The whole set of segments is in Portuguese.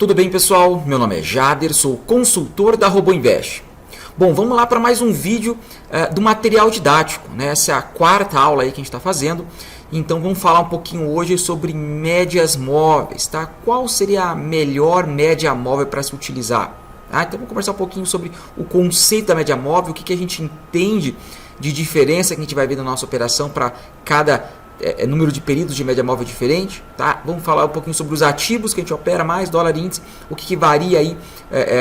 Tudo bem, pessoal? Meu nome é Jader, sou consultor da RoboInvest. Bom, vamos lá para mais um vídeo do material didático, né? Essa é a quarta aula aí que a gente está fazendo. Então vamos falar um pouquinho hoje sobre médias móveis, tá? Qual seria a melhor média móvel para se utilizar? Então vamos conversar um pouquinho sobre o conceito da média móvel, o que a gente entende de diferença que a gente vai ver na nossa operação para cada número de períodos de média móvel diferente, tá? Vamos falar um pouquinho sobre os ativos que a gente opera mais, dólar índice, o que varia aí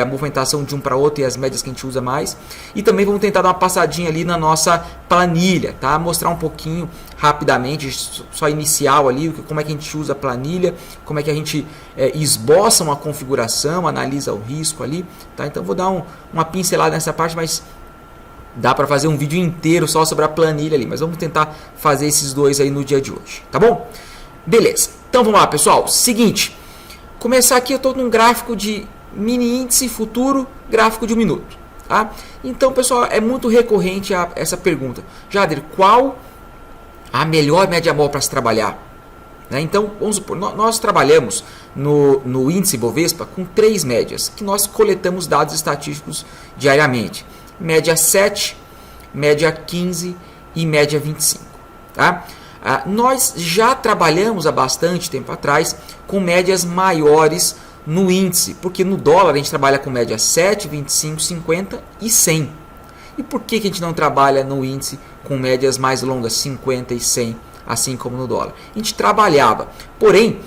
a movimentação de um para outro e as médias que a gente usa mais. E também vamos tentar dar uma passadinha ali na nossa planilha, tá? Mostrar um pouquinho rapidamente, só inicial ali, como é que a gente usa a planilha, como é que a gente esboça uma configuração, analisa o risco ali, tá? Então vou dar uma pincelada nessa parte, mas dá para fazer um vídeo inteiro só sobre a planilha ali, mas vamos tentar fazer esses dois aí no dia de hoje, tá bom? Beleza, então vamos lá, pessoal. Seguinte, começar aqui, eu estou num gráfico de mini índice futuro, gráfico de 1 minuto, tá? Então, pessoal, é muito recorrente essa pergunta. Jader, qual a melhor média móvel para se trabalhar? Né? Então, vamos supor, nós trabalhamos no índice Bovespa com 3 médias, que nós coletamos dados estatísticos diariamente. Média 7, média 15 e média 25. Tá? Nós já trabalhamos há bastante tempo atrás com médias maiores no índice, porque no dólar a gente trabalha com média 7, 25, 50 e 100. E por que a gente não trabalha no índice com médias mais longas, 50 e 100, assim como no dólar? A gente trabalhava, porém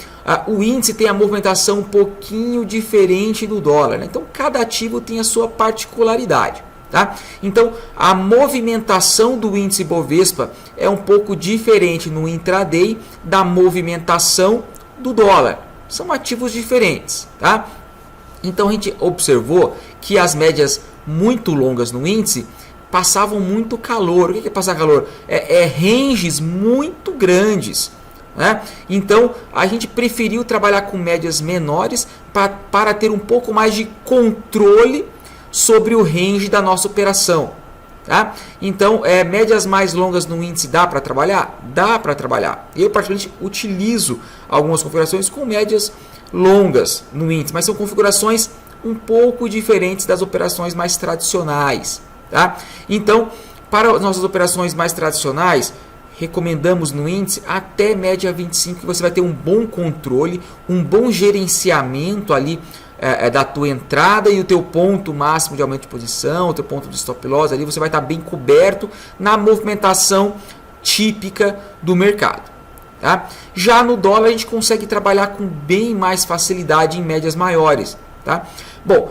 o índice tem a movimentação um pouquinho diferente do dólar, né? Então cada ativo tem a sua particularidade. Tá? Então, a movimentação do índice Bovespa é um pouco diferente no intraday da movimentação do dólar. São ativos diferentes. Tá? Então, a gente observou que as médias muito longas no índice passavam muito calor. O que é passar calor? Ranges muito grandes. Né? Então, a gente preferiu trabalhar com médias menores para ter um pouco mais de controle sobre o range da nossa operação. Tá? Então, médias mais longas no índice dá para trabalhar? Dá para trabalhar. Eu, particularmente, utilizo algumas configurações com médias longas no índice, mas são configurações um pouco diferentes das operações mais tradicionais. Tá? Então, para as nossas operações mais tradicionais, recomendamos no índice até média 25, que você vai ter um bom controle, um bom gerenciamento ali da tua entrada e o teu ponto máximo de aumento de posição, o teu ponto de stop loss, ali você vai estar bem coberto na movimentação típica do mercado. Tá? Já no dólar a gente consegue trabalhar com bem mais facilidade em médias maiores. Tá? Bom,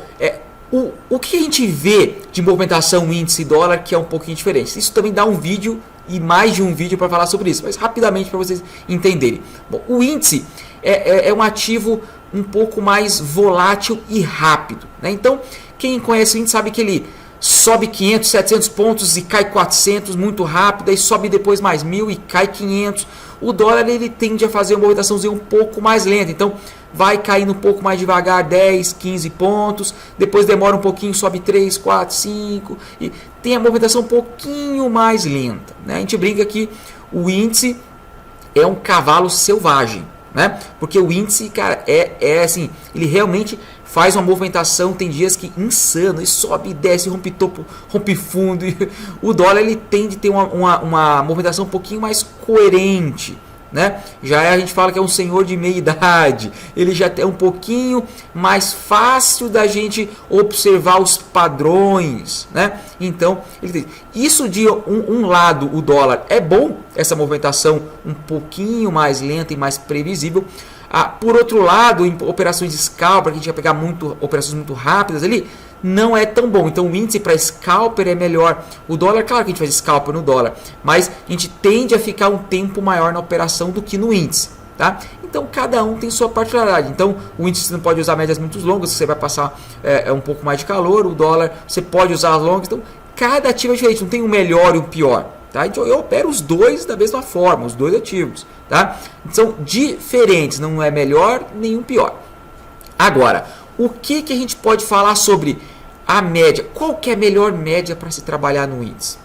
o que a gente vê de movimentação índice e dólar que é um pouquinho diferente? Isso também dá um vídeo e mais de um vídeo para falar sobre isso, mas rapidamente para vocês entenderem. Bom, o índice é um ativo um pouco mais volátil e rápido. Né? Então, quem conhece o índice sabe que ele sobe 500, 700 pontos e cai 400 muito rápido, aí sobe depois mais 1.000 e cai 500. O dólar ele tende a fazer uma movimentação um pouco mais lenta, então vai caindo um pouco mais devagar, 10, 15 pontos, depois demora um pouquinho, sobe 3, 4, 5, e tem a movimentação um pouquinho mais lenta. Né? A gente brinca que o índice é um cavalo selvagem. Né? Porque o índice, cara, assim, ele realmente faz uma movimentação, tem dias que insano, e sobe, desce, rompe topo, rompe fundo, e o dólar ele tende a ter uma movimentação um pouquinho mais coerente. Né? Já a gente fala que é um senhor de meia idade, ele já é um pouquinho mais fácil da gente observar os padrões, né? Então, isso de um lado o dólar é bom, essa movimentação um pouquinho mais lenta e mais previsível. Por outro lado, em operações de scalper, que a gente vai pegar operações muito rápidas ali, não é tão bom. Então o índice para scalper é melhor. O dólar, claro que a gente faz scalper no dólar, mas a gente tende a ficar um tempo maior na operação do que no índice. Tá? Então cada um tem sua particularidade. Então o índice você não pode usar médias muito longas, você vai passar um pouco mais de calor. O dólar você pode usar as longas. Então cada ativo é diferente, não tem um melhor e um pior. Tá? Então, eu opero os dois da mesma forma, os dois ativos. Tá? São diferentes, não é melhor nem um pior. Agora, o que a gente pode falar sobre a média? Qual que é a melhor média para se trabalhar no índice?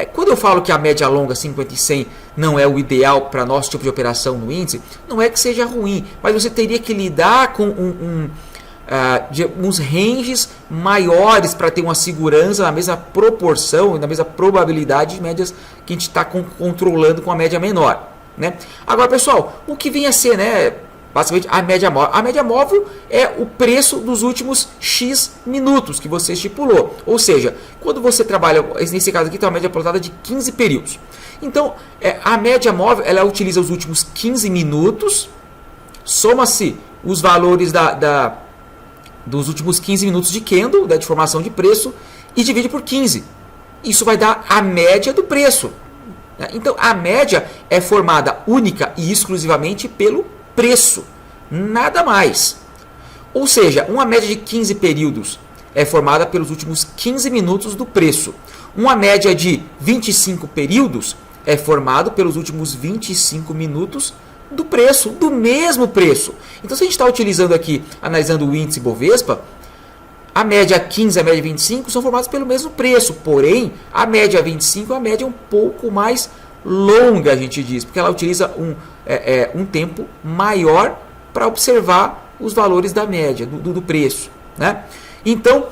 Quando eu falo que a média longa 50 e 100 não é o ideal para nosso tipo de operação no índice, não é que seja ruim, mas você teria que lidar com uns ranges maiores para ter uma segurança na mesma proporção e na mesma probabilidade de médias que a gente está controlando com a média menor, né? Agora, pessoal, o que vem a ser, né, basicamente a média móvel? A média móvel é o preço dos últimos X minutos que você estipulou. Ou seja, quando você trabalha, nesse caso aqui tem uma média plotada de 15 períodos. Então, a média móvel, ela utiliza os últimos 15 minutos, soma-se os valores dos últimos 15 minutos de candle, de formação de preço, e divide por 15. Isso vai dar a média do preço. Então, a média é formada única e exclusivamente pelo preço, nada mais. Ou seja, uma média de 15 períodos é formada pelos últimos 15 minutos do preço. Uma média de 25 períodos é formado pelos últimos 25 minutos do preço, do mesmo preço. Então, se a gente está utilizando aqui, analisando o índice Bovespa, a média 15 e a média 25 são formadas pelo mesmo preço, porém, a média 25 é uma média um pouco mais longa, a gente diz, porque ela utiliza um tempo maior para observar os valores da média, do preço, né? Então,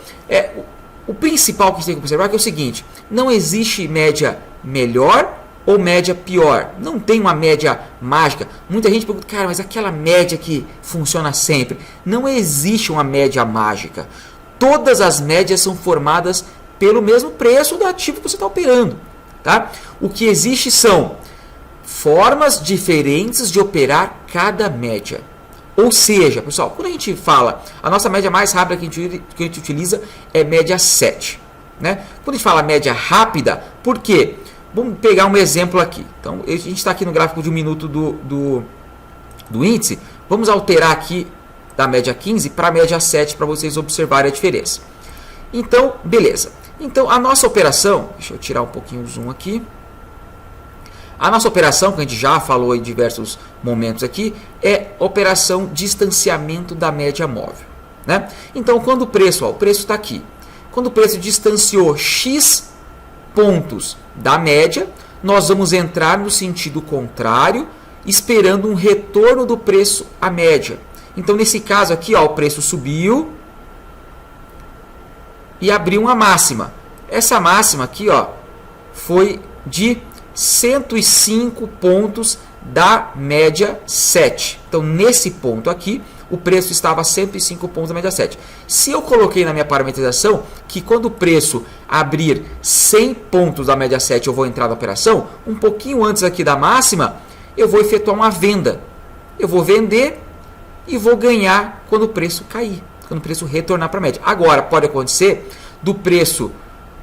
o principal que a gente tem que observar é o seguinte: não existe média melhor ou média pior. Não tem uma média mágica. Muita gente pergunta, cara, mas aquela média que funciona sempre. Não existe uma média mágica. Todas as médias são formadas pelo mesmo preço do ativo que você está operando. Tá? O que existe são formas diferentes de operar cada média. Ou seja, pessoal, quando a gente fala, a nossa média mais rápida que a gente utiliza é média 7. Né? Quando a gente fala média rápida, por quê? Vamos pegar um exemplo aqui. Então, a gente está aqui no gráfico de 1 minuto do índice. Vamos alterar aqui da média 15 para a média 7 para vocês observarem a diferença. Então, beleza. Então, a nossa operação, deixa eu tirar um pouquinho o zoom aqui. A nossa operação, que a gente já falou em diversos momentos aqui, é operação distanciamento da média móvel. Né? Então, quando o preço está aqui. Quando o preço distanciou X pontos da média, nós vamos entrar no sentido contrário, esperando um retorno do preço à média. Então, nesse caso aqui, o preço subiu e abriu uma máxima. Essa máxima aqui, foi de 105 pontos da média 7. Então, nesse ponto aqui, o preço estava a 105 pontos da média 7. Se eu coloquei na minha parametrização que quando o preço abrir 100 pontos da média 7 eu vou entrar na operação, um pouquinho antes aqui da máxima, eu vou efetuar uma venda. Eu vou vender e vou ganhar quando o preço cair, quando o preço retornar para a média. Agora, pode acontecer do preço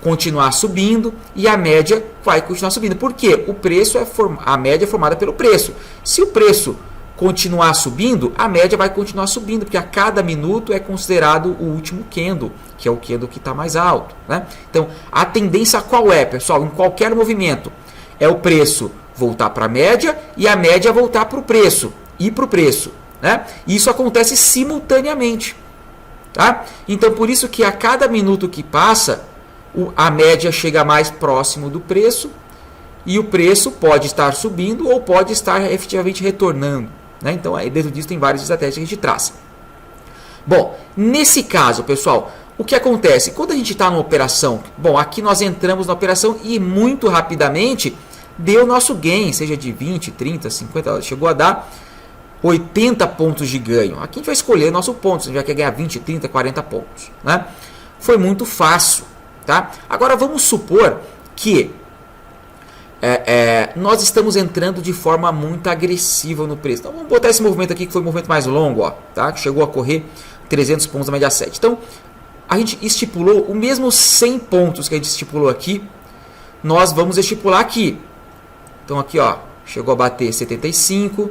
continuar subindo e a média vai continuar subindo. Por quê? O preço a média é formada pelo preço. Se o preço continuar subindo, a média vai continuar subindo, porque a cada minuto é considerado o último candle, que é o candle que está mais alto. Né? Então, a tendência qual é, pessoal? Em qualquer movimento, é o preço voltar para a média e a média voltar para o preço, ir para o preço. Né? E isso acontece simultaneamente. Tá? Então, por isso que a cada minuto que passa, a média chega mais próximo do preço e o preço pode estar subindo ou pode estar efetivamente retornando. Né? Então, dentro disso tem várias estratégias que a gente traça. Bom, nesse caso, pessoal, o que acontece? Quando a gente está numa operação, bom, aqui nós entramos na operação e muito rapidamente deu nosso gain, seja de 20, 30, 50, chegou a dar 80 pontos de ganho. Aqui a gente vai escolher nosso ponto, se a gente vai querer ganhar 20, 30, 40 pontos. Né? Foi muito fácil. Tá? Agora vamos supor que nós estamos entrando de forma muito agressiva no preço. Então vamos botar esse movimento aqui que foi o movimento mais longo, tá? Que chegou a correr 300 pontos na média 7. Então a gente estipulou o mesmo 100 pontos que a gente estipulou aqui, nós vamos estipular aqui. Então aqui chegou a bater 75,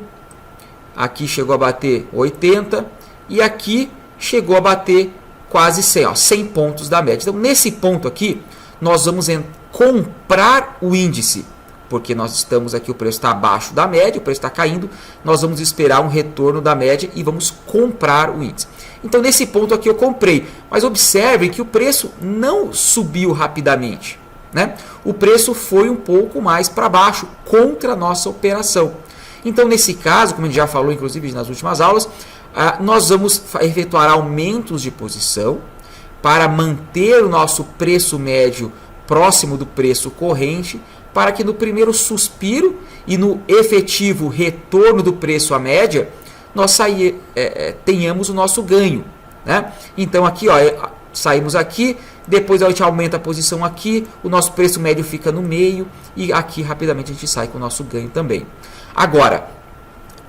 aqui chegou a bater 80 e aqui chegou a bater quase 100, 100 pontos da média. Então, nesse ponto aqui, nós vamos comprar o índice, porque nós estamos aqui, o preço está abaixo da média, o preço está caindo, nós vamos esperar um retorno da média e vamos comprar o índice. Então, nesse ponto aqui eu comprei, mas observe que o preço não subiu rapidamente. né? O preço foi um pouco mais para baixo contra a nossa operação. Então, nesse caso, como a gente já falou, inclusive, nas últimas aulas, nós vamos efetuar aumentos de posição para manter o nosso preço médio próximo do preço corrente, para que no primeiro suspiro e no efetivo retorno do preço à média, nós tenhamos o nosso ganho, né? Então, aqui, ó, saímos aqui, depois a gente aumenta a posição aqui, o nosso preço médio fica no meio e aqui rapidamente a gente sai com o nosso ganho também. Agora,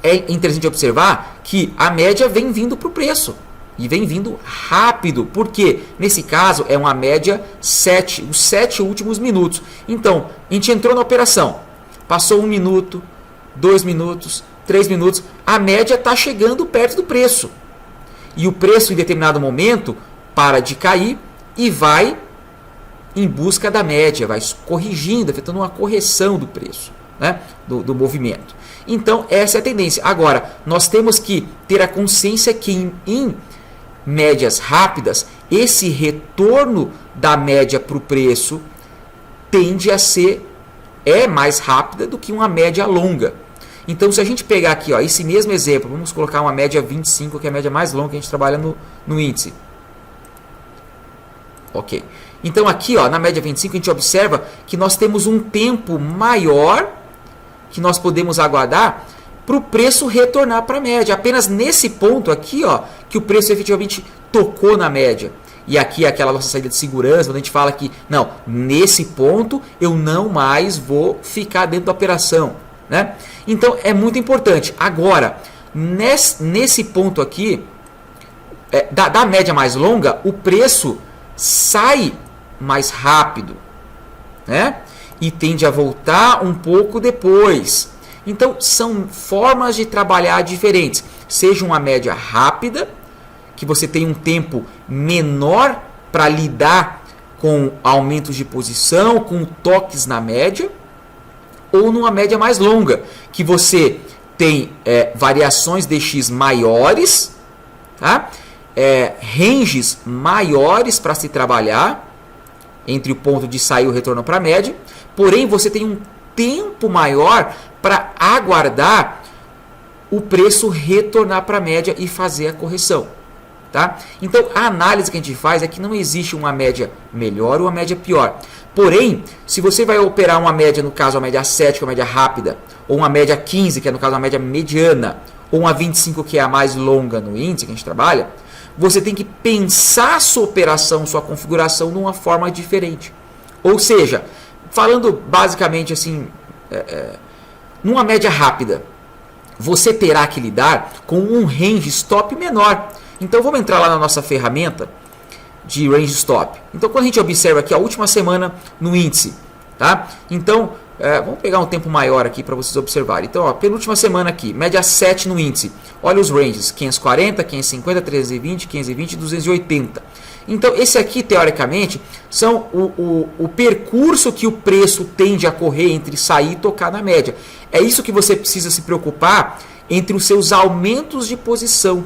é interessante observar que a média vem vindo para o preço e vem vindo rápido, porque nesse caso é uma média os 7 últimos minutos. Então, a gente entrou na operação, passou 1 minuto, 2 minutos, 3 minutos, a média está chegando perto do preço. E o preço em determinado momento para de cair e vai em busca da média, vai corrigindo, afetando uma correção do preço, né? do movimento. Então, essa é a tendência. Agora, nós temos que ter a consciência que em médias rápidas, esse retorno da média para o preço tende a ser mais rápida do que uma média longa. Então, se a gente pegar aqui, ó, esse mesmo exemplo, vamos colocar uma média 25, que é a média mais longa que a gente trabalha no índice. Ok. Então, aqui, ó, na média 25, a gente observa que nós temos um tempo maior que nós podemos aguardar para o preço retornar para a média. Apenas nesse ponto aqui, ó, que o preço efetivamente tocou na média. E aqui é aquela nossa saída de segurança, onde a gente fala que, não, nesse ponto eu não mais vou ficar dentro da operação, né? Então, é muito importante. Agora, nesse ponto aqui, da média mais longa, o preço sai mais rápido, né? E tende a voltar um pouco depois. Então, são formas de trabalhar diferentes. Seja uma média rápida, que você tem um tempo menor para lidar com aumentos de posição, com toques na média, ou numa média mais longa, que você tem variações DX maiores, tá? Ranges maiores para se trabalhar, entre o ponto de sair e o retorno para a média, porém você tem um tempo maior para aguardar o preço retornar para a média e fazer a correção. Tá? Então, a análise que a gente faz é que não existe uma média melhor ou uma média pior. Porém, se você vai operar uma média, no caso a média 7, que é a média rápida, ou uma média 15, que é no caso a média mediana, ou uma 25, que é a mais longa no índice que a gente trabalha, você tem que pensar a sua operação, sua configuração de uma forma diferente. Ou seja, falando basicamente assim, numa média rápida, você terá que lidar com um range stop menor. Então vamos entrar lá na nossa ferramenta de range stop. Então quando a gente observa aqui a última semana no índice, tá? Então vamos pegar um tempo maior aqui para vocês observarem. Então, ó, penúltima semana aqui, média 7 no índice. Olha os ranges, 540, 550, 320, 520 e 280. Então, esse aqui, teoricamente, são o percurso que o preço tende a correr entre sair e tocar na média. É isso que você precisa se preocupar entre os seus aumentos de posição.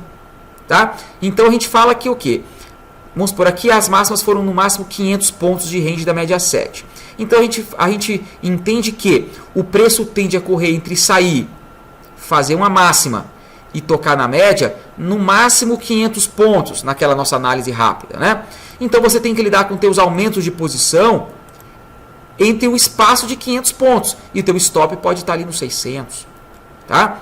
Tá? Então, a gente fala que o quê? Vamos por aqui, as máximas foram no máximo 500 pontos de range da média 7. Então, a gente entende que o preço tende a correr entre sair, fazer uma máxima e tocar na média, no máximo 500 pontos, naquela nossa análise rápida, né? Então, você tem que lidar com teus aumentos de posição entre o espaço de 500 pontos. E o teu stop pode estar ali no 600. Tá?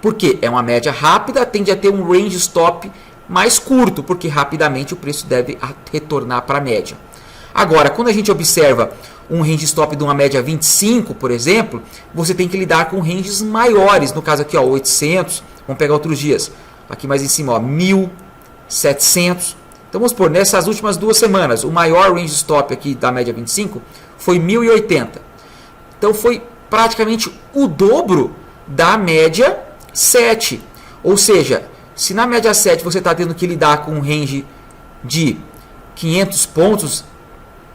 Porque é uma média rápida, tende a ter um range stop mais curto, porque rapidamente o preço deve retornar para a média. Agora, quando a gente observa um range stop de uma média 25, por exemplo, você tem que lidar com ranges maiores. No caso aqui, ó, 800, vamos pegar outros dias. Aqui mais em cima, ó, 1.700. Então, vamos supor, nessas últimas 2 semanas, o maior range stop aqui da média 25 foi 1.080. Então, foi praticamente o dobro da média 7. Ou seja, se na média 7 você está tendo que lidar com um range de 500 pontos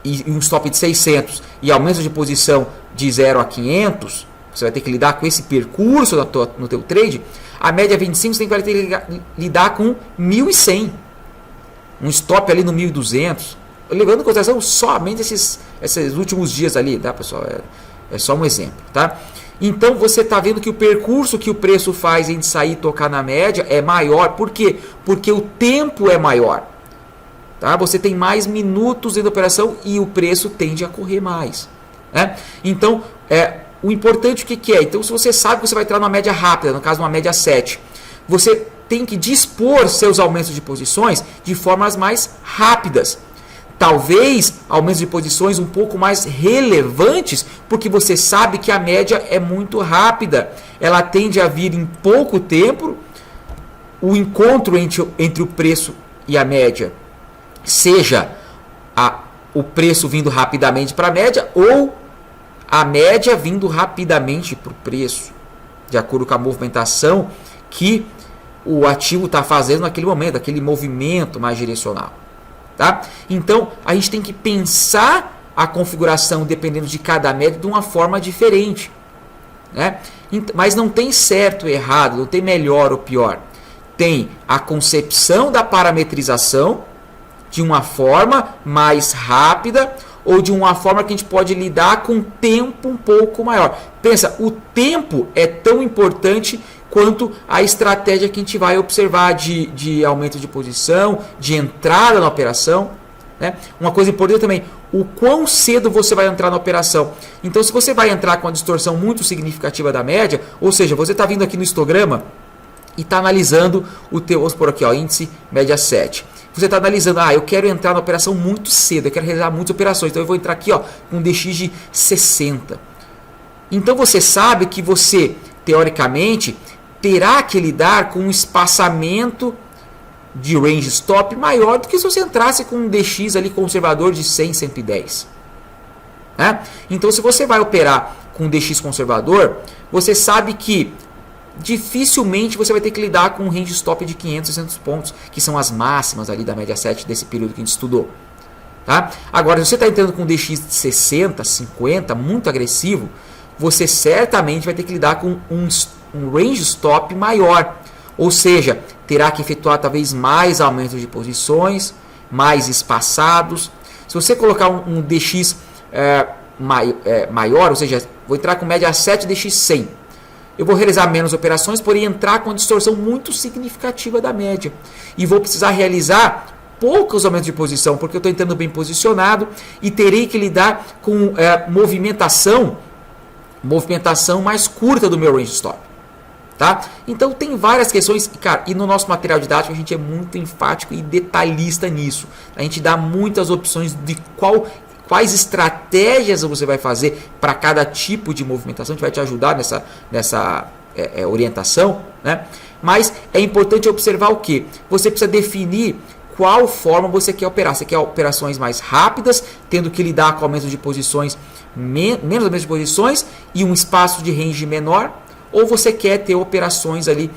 e um stop de 600 e aumento de posição de 0 a 500, você vai ter que lidar com esse percurso no teu trade. A média 25 você vai ter que lidar com 1.100. Um stop ali no 1.200. levando em consideração somente esses últimos dias ali, tá, pessoal? É só um exemplo, tá? Então você está vendo que o percurso que o preço faz em sair e tocar na média é maior. Por quê? Porque o tempo é maior. Tá? Você tem mais minutos dentro da operação e o preço tende a correr mais. Né? Então, o importante o que é? Então, se você sabe que você vai entrar numa média rápida, no caso uma média 7, você tem que dispor seus aumentos de posições de formas mais rápidas. Talvez aumentos de posições um pouco mais relevantes, porque você sabe que a média é muito rápida. Ela tende a vir em pouco tempo. O encontro entre o preço e a média, seja o preço vindo rapidamente para a média ou a média vindo rapidamente para o preço, de acordo com a movimentação que o ativo está fazendo naquele momento, aquele movimento mais direcional. Tá? Então, a gente tem que pensar a configuração, dependendo de cada média, de uma forma diferente. Né? Mas não tem certo ou errado, não tem melhor ou pior. Tem a concepção da parametrização de uma forma mais rápida ou de uma forma que a gente pode lidar com um tempo um pouco maior. Pensa, o tempo é tão importante quanto a estratégia que a gente vai observar de aumento de posição, de entrada na operação. Né? Uma coisa importante também, o quão cedo você vai entrar na operação. Então, se você vai entrar com uma distorção muito significativa da média, ou seja, você está vindo aqui no histograma e está analisando o teu, vamos por aqui, ó, índice média 7. Você está analisando, eu quero entrar na operação muito cedo, eu quero realizar muitas operações, então eu vou entrar aqui ó, com um DX de 60. Então, você sabe que você, teoricamente, terá que lidar com um espaçamento de range stop maior do que se você entrasse com um DX ali conservador de 100, 110. Né? Então, se você vai operar com um DX conservador, você sabe que dificilmente você vai ter que lidar com um range stop de 500, 600 pontos, que são as máximas ali da média 7 desse período que a gente estudou. Tá? Agora, se você está entrando com um DX de 60, 50, muito agressivo, você certamente vai ter que lidar com um range stop maior, ou seja, terá que efetuar talvez mais aumentos de posições, mais espaçados. Se você colocar um DX maior, ou seja, vou entrar com média 7 DX 100, eu vou realizar menos operações, porém entrar com uma distorção muito significativa da média e vou precisar realizar poucos aumentos de posição, porque eu estou entrando bem posicionado e terei que lidar com movimentação mais curta do meu range stop. Tá? Então tem várias questões, cara, e no nosso material didático a gente é muito enfático e detalhista nisso. A gente dá muitas opções de quais estratégias você vai fazer para cada tipo de movimentação. A gente vai te ajudar nessa orientação, né? Mas é importante observar o que? Você precisa definir qual forma você quer operar. Você quer operações mais rápidas, tendo que lidar com aumento de posições, menos aumento de posições e um espaço de range menor? Ou você quer ter operações ali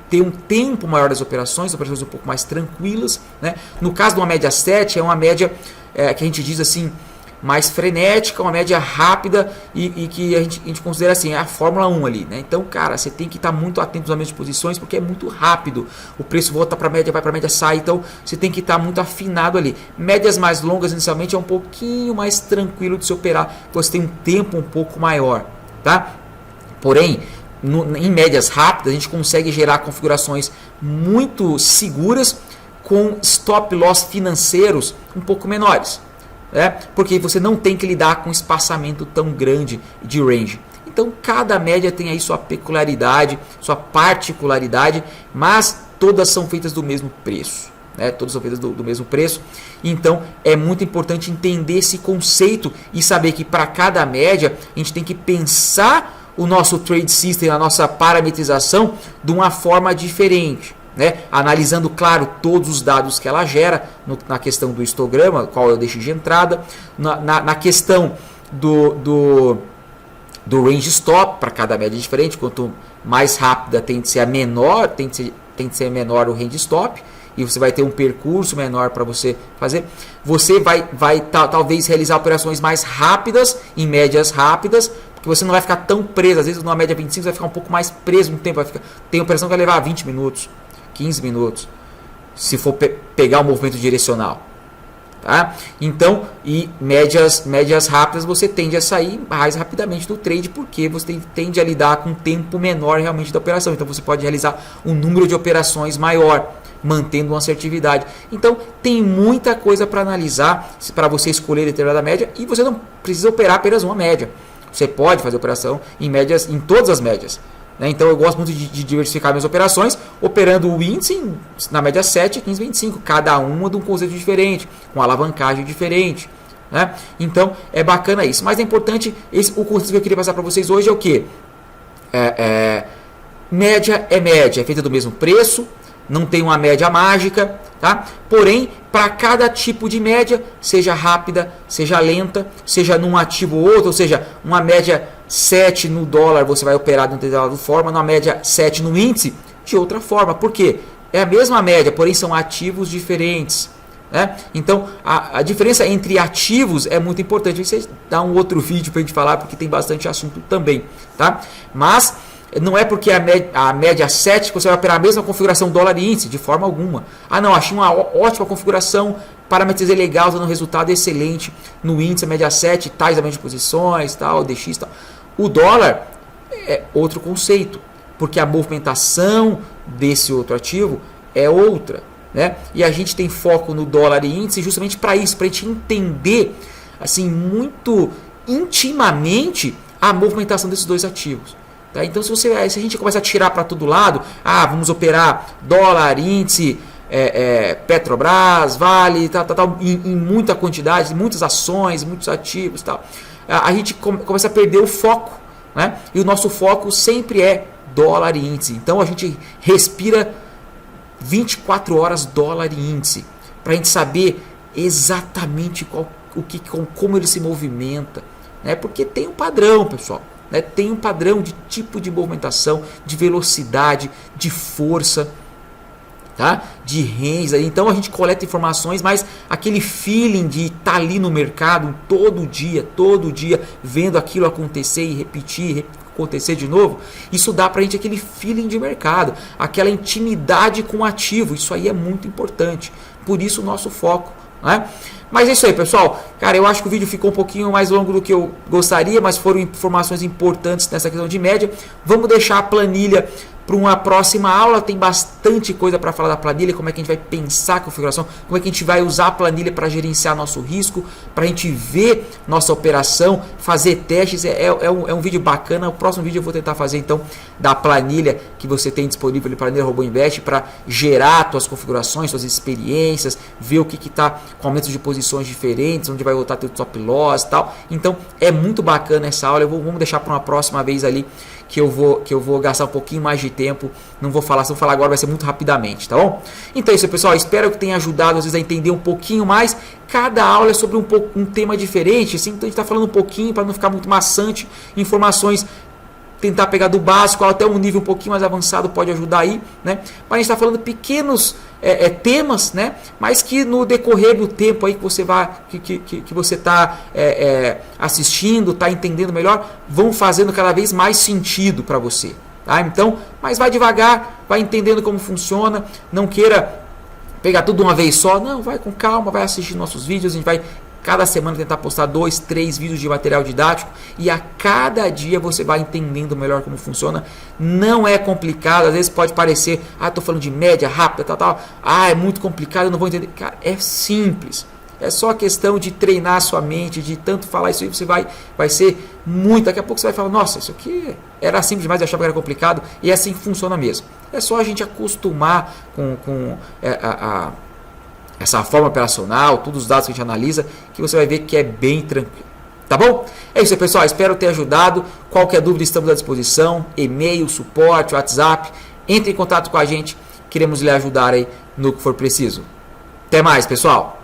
ter um tempo maior das operações um pouco mais tranquilas, né? No caso de uma média 7, é uma média que a gente diz assim, mais frenética, uma média rápida e que a gente considera assim, é a Fórmula 1 ali, né? Então, cara, você tem que estar muito atento aos aumentos de posições, porque é muito rápido. O preço volta para a média, vai para a média, sai, então você tem que estar muito afinado ali. Médias mais longas, inicialmente, é um pouquinho mais tranquilo de se operar, você tem um tempo um pouco maior, tá? Porém, em médias rápidas, a gente consegue gerar configurações muito seguras com stop loss financeiros um pouco menores, né? Porque você não tem que lidar com espaçamento tão grande de range. Então, cada média tem aí sua peculiaridade, sua particularidade, mas todas são feitas do mesmo preço. Né? Todas são feitas do mesmo preço. Então, é muito importante entender esse conceito e saber que para cada média, a gente tem que pensar o nosso trade system, a nossa parametrização de uma forma diferente, né? Analisando, claro, todos os dados que ela gera na questão do histograma, qual é o DX de entrada, na questão do range stop, para cada média diferente, quanto mais rápida tem de ser a menor, tem de ser menor o range stop, e você vai ter um percurso menor para você fazer. Você vai talvez realizar operações mais rápidas, em médias rápidas, que você não vai ficar tão preso. Às vezes, numa média 25, você vai ficar um pouco mais preso no tempo. Tem operação que vai levar 20 minutos, 15 minutos, se for pegar o movimento direcional. Tá? Então, e médias rápidas você tende a sair mais rapidamente do trade, porque você tende a lidar com um tempo menor realmente da operação. Então você pode realizar um número de operações maior, mantendo uma assertividade. Então tem muita coisa para analisar para você escolher determinada média, e você não precisa operar apenas uma média. Você pode fazer operação em médias, em todas as médias. Então eu gosto muito de diversificar minhas operações, operando o índice na média 7, 15, 25, cada uma de um conceito diferente, com alavancagem diferente. Né? Então é bacana isso. Mas é importante, o conceito que eu queria passar para vocês hoje é o que? Média é média, é feita do mesmo preço, não tem uma média mágica, tá? Porém, para cada tipo de média, seja rápida, seja lenta, seja num ativo ou outro, ou seja, uma média 7 no dólar você vai operar de uma determinada forma, uma média 7 no índice de outra forma. Por quê? É a mesma média, porém são ativos diferentes. Né? Então, a diferença entre ativos é muito importante. Você dá um outro vídeo para a gente falar, porque tem bastante assunto também. Tá? Mas não é porque a média 7 que você vai operar a mesma configuração dólar e índice, de forma alguma. Ah não, achei uma ótima configuração, parametrizei legal, dando um resultado excelente no índice, a média 7, tais a média de posições, tal, DX, tal. O dólar é outro conceito, porque a movimentação desse outro ativo é outra. Né? E a gente tem foco no dólar e índice justamente para isso, para a gente entender assim, muito intimamente a movimentação desses dois ativos. Tá? Então, se a gente começa a tirar para todo lado, vamos operar dólar, índice, Petrobras, Vale, em muita quantidade, muitas ações, muitos ativos, tal, a gente começa a perder o foco. Né? E o nosso foco sempre é dólar e índice. Então, a gente respira 24 horas dólar e índice, para a gente saber exatamente como ele se movimenta. Né? Porque tem um padrão, pessoal. Né? Tem um padrão de tipo de movimentação, de velocidade, de força, tá? De range. Então a gente coleta informações, mas aquele feeling de estar ali no mercado todo dia, vendo aquilo acontecer e repetir, acontecer de novo, isso dá pra gente aquele feeling de mercado, aquela intimidade com o ativo. Isso aí é muito importante, por isso o nosso foco, né? Mas é isso aí, pessoal. Cara, eu acho que o vídeo ficou um pouquinho mais longo do que eu gostaria, mas foram informações importantes nessa questão de média. Vamos deixar a planilha para uma próxima aula. Tem bastante coisa para falar da planilha, como é que a gente vai pensar a configuração, como é que a gente vai usar a planilha para gerenciar nosso risco, para a gente ver nossa operação, fazer testes. É um vídeo bacana. O próximo vídeo eu vou tentar fazer então da planilha que você tem disponível ali, planilha RoboInvest, para gerar suas configurações, suas experiências, ver o que está com aumentos de posições diferentes, onde vai voltar teu stop loss e tal. Então é muito bacana essa aula. Vamos deixar para uma próxima vez ali, que eu vou gastar um pouquinho mais de tempo. Não vou falar, se eu falar agora vai ser muito rapidamente, tá bom? Então é isso, pessoal. Espero que tenha ajudado vocês a entender um pouquinho mais. Cada aula é sobre um tema diferente, assim, então a gente está falando um pouquinho para não ficar muito maçante. Informações, tentar pegar do básico até um nível um pouquinho mais avançado pode ajudar aí, né? Mas a gente está falando pequenos temas, né? Mas que no decorrer do tempo aí que você você está assistindo, está entendendo melhor, vão fazendo cada vez mais sentido para você. Tá? Então, mas vai devagar, vai entendendo como funciona, não queira pegar tudo de uma vez só, não, vai com calma, vai assistir nossos vídeos, a gente vai cada semana tentar postar 2, 3 vídeos de material didático, e a cada dia você vai entendendo melhor como funciona. Não é complicado, às vezes pode parecer, estou falando de média, rápida, tal, é muito complicado, eu não vou entender. Cara, é simples. É só questão de treinar a sua mente, de tanto falar isso aí, você vai ser muito. Daqui a pouco você vai falar, nossa, isso aqui era simples demais, eu achava que era complicado, e é assim que funciona mesmo. É só a gente acostumar com essa forma operacional, todos os dados que a gente analisa, que você vai ver que é bem tranquilo. Tá bom? É isso aí, pessoal. Espero ter ajudado. Qualquer dúvida, estamos à disposição. E-mail, suporte, WhatsApp. Entre em contato com a gente. Queremos lhe ajudar aí no que for preciso. Até mais, pessoal.